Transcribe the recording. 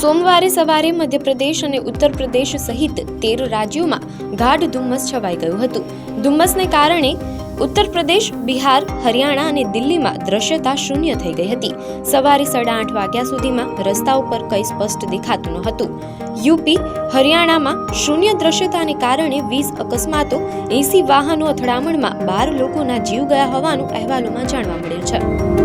સોમવારે સવારે મધ્યપ્રદેશ અને ઉત્તર પ્રદેશ સહિત 13 રાજ્યોમાં ગાઢ ધુમ્મસ છવાઈ ગયું હતું. ધુમ્મસને કારણે ઉત્તર પ્રદેશ, બિહાર, હરિયાણા અને દિલ્હીમાં દ્રશ્યતા શૂન્ય થઈ ગઈ હતી. સવારે 8:30 વાગ્યા સુધીમાં રસ્તાઓ પર કંઈ સ્પષ્ટ દેખાતું ન હતું. યુપી, હરિયાણામાં શૂન્ય દ્રશ્યતાને કારણે 20 અકસ્માતો, 80 વાહનો અથડામણમાં 12 લોકોના જીવ ગયા હોવાનું અહેવાલોમાં જાણવા મળ્યું છે.